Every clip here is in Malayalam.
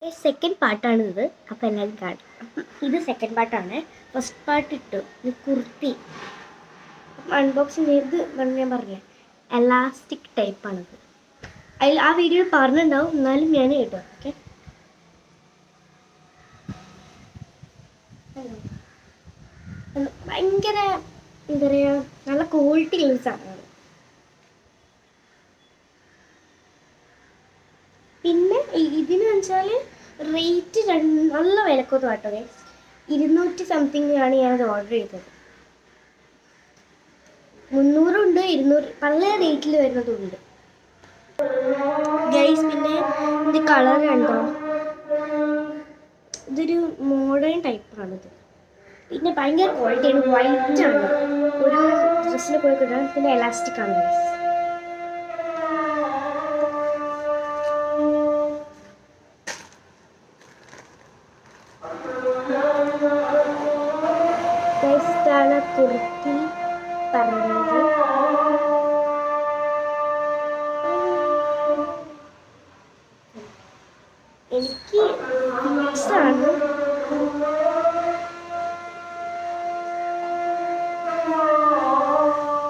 സെക്കൻഡ് പാർട്ടാണ് ഇത്. അപ്പോൾ എല്ലാവരും കാണും. ഇത് സെക്കൻഡ് പാർട്ടാണ്. ഫസ്റ്റ് പാർട്ട് ഇട്ടു ഇത് കുർത്തി അൺബോക്സിങ് ചെയ്ത് ഞാൻ പറഞ്ഞില്ലേ എലാസ്റ്റിക് ടൈപ്പാണിത്. അതിൽ ആ വീഡിയോ പറഞ്ഞിട്ടുണ്ടാവും, എന്നാലും ഞാൻ കേട്ടോ. ഓക്കെ, ഭയങ്കര എന്താ പറയുക, നല്ല ക്വാളിറ്റി ഉള്ള സാധനമാണ്. പിന്നെ ഇതിന് വെച്ചാൽ റേറ്റ് നല്ല വിലക്കൊന്നും കേട്ടോ. 200 സംതിങ് ആണ് ഞാനത് ഓർഡർ ചെയ്തത്. 300 ഉണ്ട്, 200 പല റേറ്റിൽ വരുന്നതുണ്ട് ഗൈസ്. പിന്നെ ഇത് കളർ കണ്ടോ, ഇതൊരു മോഡേൺ ടൈപ്പാണിത്. പിന്നെ ഭയങ്കര ക്വാളിറ്റിയാണ്, വൈറ്റ് ആണ്. ഒരു ഡ്രസ്സിന് കൂടെ കിട്ടാൻ. പിന്നെ എലാസ്റ്റിക് ആണ് ഗൈസ്. ഇതാണ് കുർത്തി പറഞ്ഞത്. എനിക്ക് മിക്സാണ്.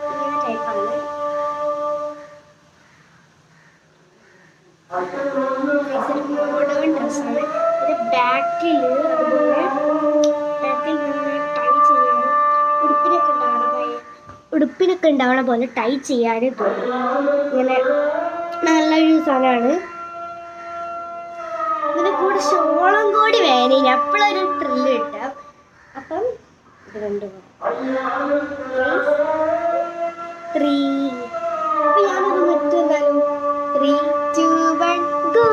ഇങ്ങനെ ടൈപ്പാണ്. മോഡേൺ ഡ്രസ്സാണ്. ഇത് ബാക്കിൽ അതുപോലെ ഉടുപ്പിനൊക്കെ ഉണ്ടാവണ പോലെ ടൈ ചെയ്യാൻ തോന്നും. ഇങ്ങനെ നല്ലൊരു സാധനമാണ്. ഇതിന് കൂടെ ഷോളും കൂടി വേണം, എപ്പോഴൊരു ത്രില്ല് കിട്ടാം. അപ്പം ഇത് രണ്ടും 3 അപ്പൊ ഞാനത് മറ്റെന്തായാലും 3, 2, 1 ഗോ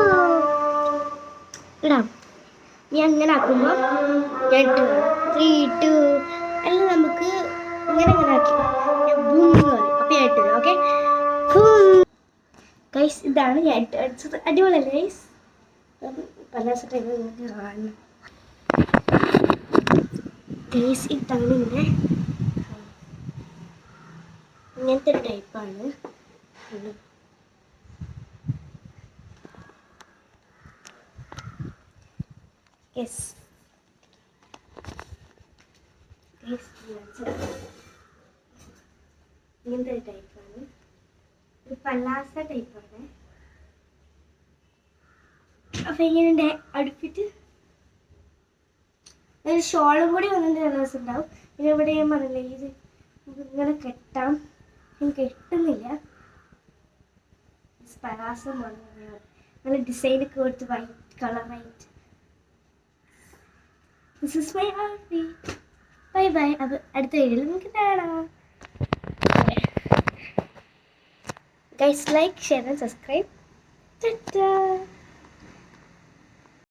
ഇടാം. ഞാൻ അങ്ങനെ ആക്കുമ്പോൾ ഞാൻ 3, 2 അല്ല നമുക്ക് ഇങ്ങനെ ആക്കി അപ്പം ഞാൻ ഇട്ടു. ഓക്കെ ഗൈസ്, ഇതാണ് ഞാൻ അടിച്ചത്. അടിപൊളിയല്ലേ ഗൈസ്? പല ടൈപ്പ് കാണണം ഗൈസ്. ഇതാണ് ഇങ്ങനത്തെ ഒരു ടൈപ്പാണ്. യെസ് ഇങ്ങനത്തെ ഒരു ടൈപ്പാണ്. ഒരു പല്ലാസ ടൈപ്പാണ്. അപ്പം ഇങ്ങനെ അടുപ്പിട്ട് ഒരു ഷോളും കൂടി വന്നിട്ട് നല്ല ദിവസം ഉണ്ടാവും. പിന്നെ ഇവിടെ ഞാൻ പറഞ്ഞില്ലേ, ഇത് ഇങ്ങനെ കെട്ടാം. ഞാൻ കെട്ടുന്നില്ല. പലാസ നല്ല ഡിസൈനൊക്കെ കൊടുത്ത് white colour white. This is my outfit. Bye bye. അപ്പോൾ അടുത്ത വീഡിയോയിൽ നമുക്ക് കാണാം. Guys, like, share and subscribe. Ta-ta!